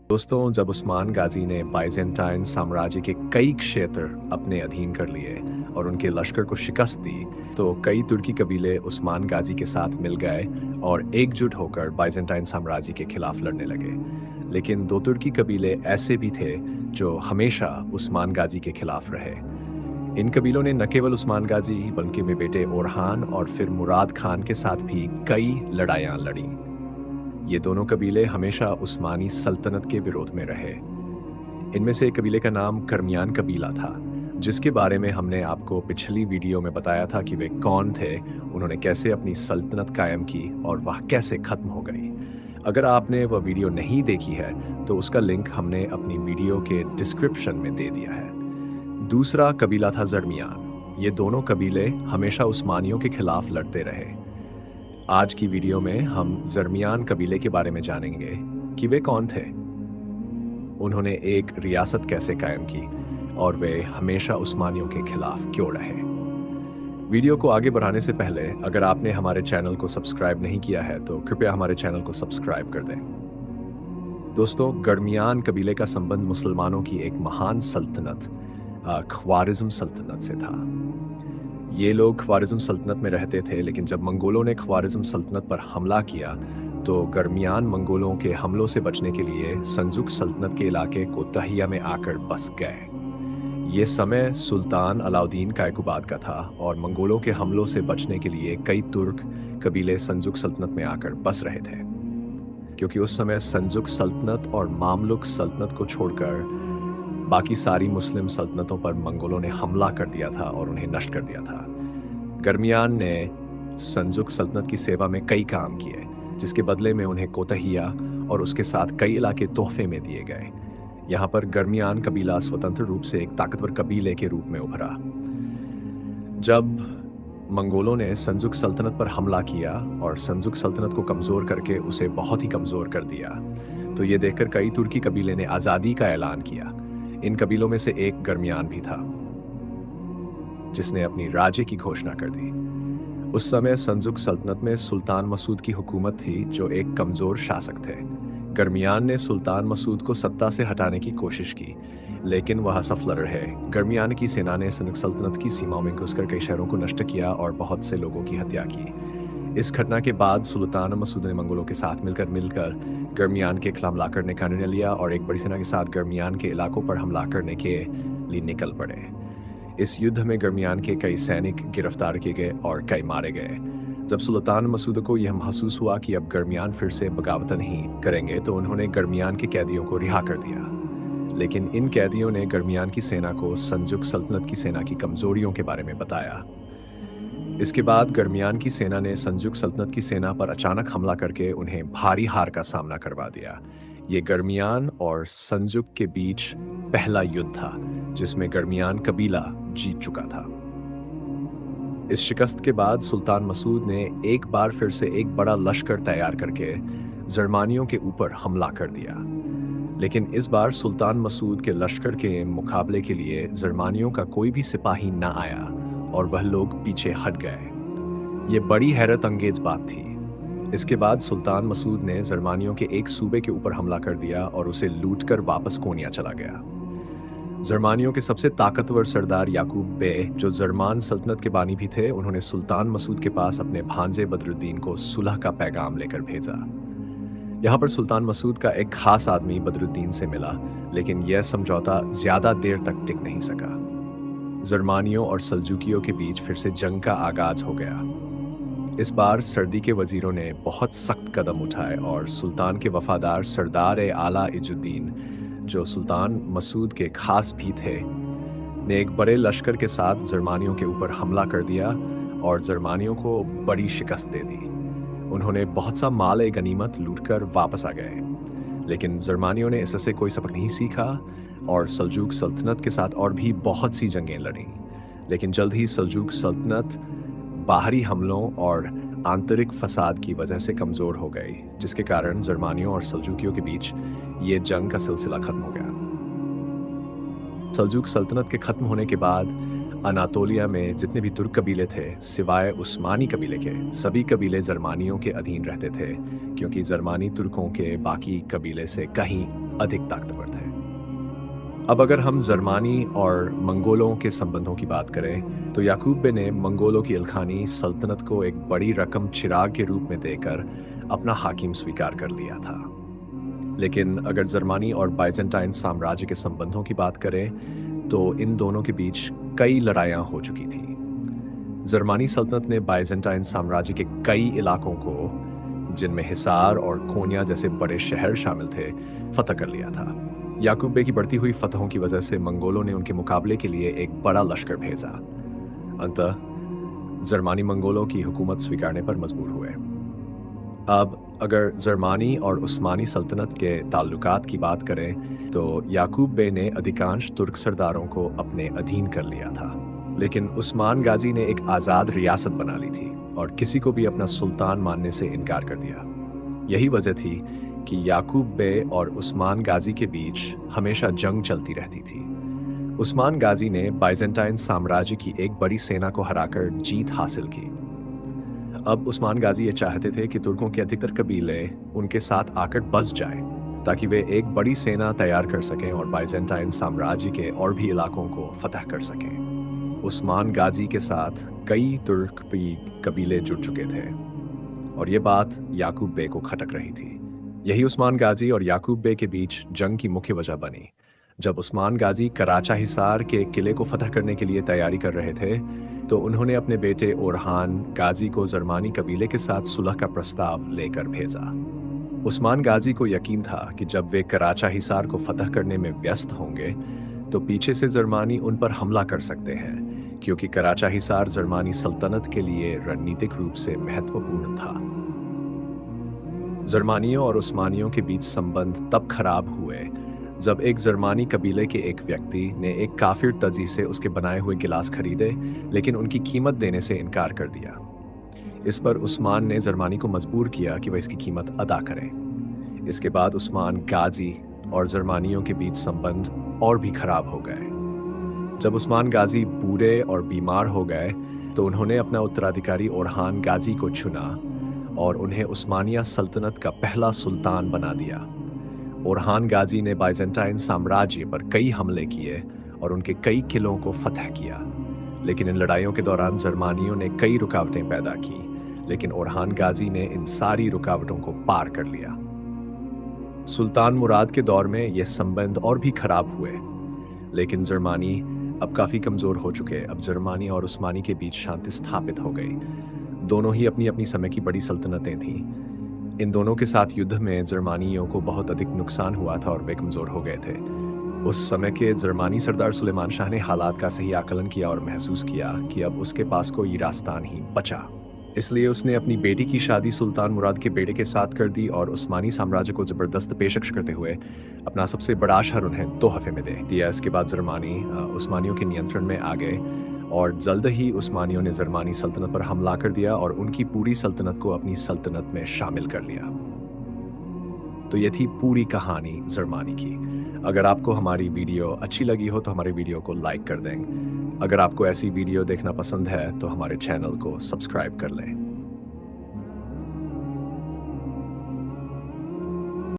दोस्तों, जब उस्मान गाजी ने बाइजेंटाइन साम्राज्य के कई क्षेत्र अपने अधीन कर लिए और उनके लश्कर को शिकस्त दी, तो कई तुर्की कबीले उस्मान गाजी के साथ मिल गए और एकजुट होकर बाइजेंटाइन साम्राज्य के खिलाफ लड़ने लगे। लेकिन दो तुर्की कबीले ऐसे भी थे जो हमेशा उस्मान गाजी के खिलाफ रहे। इन कबीलों ने न केवल उस्मान गाजी बल्कि उनके बेटे ओरहान और फिर मुराद खान के साथ भी कई लड़ाइयाँ लड़ी। ये दोनों कबीले हमेशा उस्मानी सल्तनत के विरोध में रहे। इनमें से एक कबीले का नाम कर्मियान कबीला था, जिसके बारे में हमने आपको पिछली वीडियो में बताया था कि वे कौन थे, उन्होंने कैसे अपनी सल्तनत कायम की और वह कैसे खत्म हो गई। अगर आपने वह वीडियो नहीं देखी है, तो उसका लिंक हमने अपनी वीडियो के डिस्क्रिप्शन में दे दिया है। दूसरा कबीला था जर्मियान। ये दोनों कबीले हमेशा उस्मानियों के खिलाफ लड़ते रहे। आज की वीडियो में हम जर्मियान कबीले के बारे में जानेंगे कि वे कौन थे, उन्होंने एक रियासत कैसे कायम की और वे हमेशा उस्मानियों के खिलाफ क्यों रहे। वीडियो को आगे बढ़ाने से पहले अगर आपने हमारे चैनल को सब्सक्राइब नहीं किया है तो कृपया हमारे चैनल को सब्सक्राइब कर दें। दोस्तों, गर्मियान कबीले का संबंध मुसलमानों की एक महान सल्तनत ख्वारिज्म सल्तनत से था। ये लोग ख्वारिज्म सल्तनत में रहते थे, लेकिन जब मंगोलों ने ख्वारिज्म सल्तनत पर हमला किया तो गर्मियान मंगोलों के हमलों से बचने के लिए सल्जुक सल्तनत के इलाके कोतहिया में आकर बस गए। ये समय सुल्तान अलाउद्दीन कायकुबाद का था और मंगोलों के हमलों से बचने के लिए कई तुर्क कबीले सल्जुक सल्तनत में आकर बस रहे थे। क्योंकि उस समय सल्जुक सल्तनत और मामलुक सल्तनत को छोड़कर बाकी सारी मुस्लिम सल्तनतों पर मंगोलों ने हमला कर दिया था और उन्हें नष्ट कर दिया था। गर्मियान ने सल्जुक सल्तनत की सेवा में कई काम किए, जिसके बदले में उन्हें कोतहिया और उसके साथ कई इलाके तोहफे में दिए गए। यहाँ पर गर्मियान कबीला स्वतंत्र रूप से एक ताकतवर कबीले के रूप में उभरा। जब मंगोलों ने सल्जुक सल्तनत पर हमला किया और सल्जुक सल्तनत को कमज़ोर करके उसे बहुत ही कमज़ोर कर दिया, तो ये देखकर कई तुर्की कबीले ने आज़ादी का ऐलान किया। इन कबीलों में से एक गर्मियान भी था, जिसने अपनी राज्य की घोषणा कर दी। उस समय सल्जुक सल्तनत में सुल्तान मसूद की हुकूमत थी, जो एक कमज़ोर शासक थे। गर्मियान ने सुल्तान मसूद को सत्ता से हटाने की कोशिश की, लेकिन वह असफल रहे। गर्मियान की सेना ने सल्जुक सल्तनत की सीमाओं में घुसकर कई शहरों को नष्ट किया और बहुत से लोगों की हत्या की। इस घटना के बाद सुल्तान मसूद ने मंगोलों के साथ मिलकर गर्मियान के खिलाफ हमला करने का निर्णय लिया और एक बड़ी सेना के साथ गर्मियान के इलाकों पर हमला करने के लिए निकल पड़े। इस युद्ध में गर्मियान के कई सैनिक गिरफ्तार किए गए और कई मारे गए। जब सुल्तान मसूद को यह महसूस हुआ कि अब गर्मियान फिर से बगावत नहीं करेंगे, तो उन्होंने गर्मियान के कैदियों को रिहा कर दिया। लेकिन इन कैदियों ने गर्मियान की सेना को सल्जुक सल्तनत की सेना की कमजोरियों के बारे में बताया। इसके बाद गर्मियान की सेना ने सल्जुक सल्तनत की सेना पर अचानक हमला करके उन्हें भारी हार का सामना करवा दिया। ये गर्मियान और सल्जुक के बीच पहला युद्ध था, जिसमें गर्मियान कबीला जीत चुका था। इस शिकस्त के बाद सुल्तान मसूद ने एक बार फिर से एक बड़ा लश्कर तैयार करके जर्मानियों के ऊपर हमला कर दिया। लेकिन इस बार सुल्तान मसूद के लश्कर के मुकाबले के लिए जर्मानियों का कोई भी सिपाही न आया और वह लोग पीछे हट गए। ये बड़ी हैरत अंगेज बात थी। इसके बाद सुल्तान मसूद ने जर्मानियों के एक सूबे के ऊपर हमला कर दिया और उसे लूटकर वापस कोनिया चला गया। जर्मानियों के सबसे ताकतवर सरदार याकूब बे, जो जर्मान सल्तनत के बानी भी थे, उन्होंने सुल्तान मसूद के पास अपने भांजे बदरुद्दीन को सुलह का पैगाम लेकर भेजा। यहाँ पर सुल्तान मसूद का एक खास आदमी बदरुद्दीन से मिला, लेकिन यह समझौता ज्यादा देर तक टिक नहीं सका। जर्मानियों और सल्जुकियों के बीच फिर से जंग का आगाज हो गया। इस बार सर्दी के वजीरों ने बहुत सख्त कदम उठाए और सुल्तान के वफादार सरदार आला इजुद्दीन, जो सुल्तान मसूद के खास भी थे, ने एक बड़े लश्कर के साथ जर्मानियों के ऊपर हमला कर दिया और जर्मानियों को बड़ी शिकस्त दे दी। उन्होंने बहुत सा माल गनीमत लूटकर वापस आ गए। लेकिन जर्मानियों ने इससे कोई सबक नहीं सीखा और सल्जुक सल्तनत के साथ और भी बहुत सी जंगें लड़ी। लेकिन जल्द ही सल्जुक सल्तनत बाहरी हमलों और आंतरिक फसाद की वजह से कमज़ोर हो गई, जिसके कारण जर्मानियों और सल्जुकियों के बीच ये जंग का सिलसिला खत्म हो गया। सल्जुक सल्तनत के खत्म होने के बाद अनातोलिया में जितने भी तुर्क कबीले थे, सिवाय उस्मानी कबीले के, सभी कबीले जर्मानियों के अधीन रहते थे, क्योंकि जर्मानी तुर्कों के बाकी कबीले से कहीं अधिक ताकतवर थे। अब अगर हम जर्मानी और मंगोलों के संबंधों की बात करें, तो याकूब बे ने मंगोलों की इल्खानी सल्तनत को एक बड़ी रकम चिराग के रूप में देकर अपना हाकिम स्वीकार कर लिया था। लेकिन अगर जर्मानी और बाइजेंटाइन साम्राज्य के संबंधों की बात करें, तो इन दोनों के बीच कई लड़ाइयाँ हो चुकी थी। जर्मानी सल्तनत ने बाइजेंटाइन साम्राज्य के कई इलाकों को, जिनमें हिसार और कोन्या जैसे बड़े शहर शामिल थे, फतह कर लिया था। याकूब बे की बढ़ती हुई फतहों की वजह से मंगोलों ने उनके मुकाबले के लिए एक बड़ा लश्कर भेजा। अंततः जर्मानी मंगोलों की हुकूमत स्वीकारने पर मजबूर हुए। अब अगर जर्मानी और उस्मानी सल्तनत के ताल्लुकात की बात करें, तो याकूब बे ने अधिकांश तुर्क सरदारों को अपने अधीन कर लिया था, लेकिन उस्मान गाजी ने एक आज़ाद रियासत बना ली थी और किसी को भी अपना सुल्तान मानने से इनकार कर दिया। यही वजह थी कि याकूब बे और उस्मान गाजी के बीच हमेशा जंग चलती रहती थी। उस्मान गाजी ने बाइजेंटाइन साम्राज्य की एक बड़ी सेना को हराकर जीत हासिल की। अब उस्मान गाजी ये चाहते थे कि तुर्कों के अधिकतर कबीले उनके साथ आकर बस जाएं, ताकि वे एक बड़ी सेना तैयार कर सकें और बाइजेंटाइन साम्राज्य के और भी इलाकों को फतह कर सकें। उस्मान गाजी के साथ कई तुर्क कबीले जुड़ चुके थे और ये बात याकूब बे को खटक रही थी। यही उस्मान गाजी और याकूब बे के बीच जंग की मुख्य वजह बनी। जब उस्मान गाजी कराचा हिसार के किले को फतह करने के लिए तैयारी कर रहे थे, तो उन्होंने अपने बेटे ओरहान गाजी को जर्मानी कबीले के साथ सुलह का प्रस्ताव लेकर भेजा। उस्मान गाजी को यकीन था कि जब वे कराचा हिसार को फतह करने में व्यस्त होंगे, तो पीछे से जर्मानी उन पर हमला कर सकते हैं, क्योंकि कराचा हिसार जर्मानी सल्तनत के लिए रणनीतिक रूप से महत्वपूर्ण था। जर्मानियों और उस्मानियों के बीच संबंध तब खराब हुए जब एक जर्मानी कबीले के एक व्यक्ति ने एक काफिर तजी से उसके बनाए हुए गिलास खरीदे, लेकिन उनकी कीमत देने से इनकार कर दिया। इस पर उस्मान ने जर्मानी को मजबूर किया कि वह इसकी कीमत अदा करें। इसके बाद उस्मान गाजी और जर्मानियों के बीच संबंध और भी खराब हो गए। जब उस्मान गाजी बूढ़े और बीमार हो गए, तो उन्होंने अपना उत्तराधिकारी ओरहान गाजी को चुना और उन्हें उस्मानिया सल्तनत का पहला सुल्तान बना दिया। ओरहान गाजी ने बाइजेंटाइन साम्राज्य पर कई हमले किए और उनके कई किलों को फतह किया, लेकिन इन लड़ाइयों के दौरान जर्मानियों ने कई रुकावटें पैदा की, लेकिन ओरहान गाजी ने इन सारी रुकावटों को पार कर लिया। सुल्तान मुराद के दौर में ये संबंध और भी खराब हुए, लेकिन जर्मानी अब काफ़ी कमज़ोर हो चुके। अब जर्मानी और उस्मानी के बीच शांति स्थापित हो गई। दोनों ही अपनी अपनी समय की बड़ी सल्तनतें थीं। इन दोनों के साथ युद्ध में जर्मानियों को बहुत अधिक नुकसान हुआ था और वे कमज़ोर हो गए थे। उस समय के जर्मानी सरदार सुलेमान शाह ने हालात का सही आकलन किया और महसूस किया कि अब उसके पास कोई रास्ता नहीं बचा। इसलिए उसने अपनी बेटी की शादी सुल्तान मुराद के बेटे के साथ कर दी और उस्मानी साम्राज्य को ज़बरदस्त पेशकश करते हुए अपना सबसे बड़ा शहर उन्हें तोहफे में दे दिया। इसके बाद जर्मानी उस्मानियों के नियंत्रण में आ गए और जल्द ही उस्मानियों ने जर्मानी सल्तनत पर हमला कर दिया और उनकी पूरी सल्तनत को अपनी सल्तनत में शामिल कर लिया। तो ये थी पूरी कहानी जर्मानी की। अगर आपको हमारी वीडियो अच्छी लगी हो तो हमारे वीडियो को लाइक कर दें। अगर आपको ऐसी वीडियो देखना पसंद है तो हमारे चैनल को सब्सक्राइब कर लें।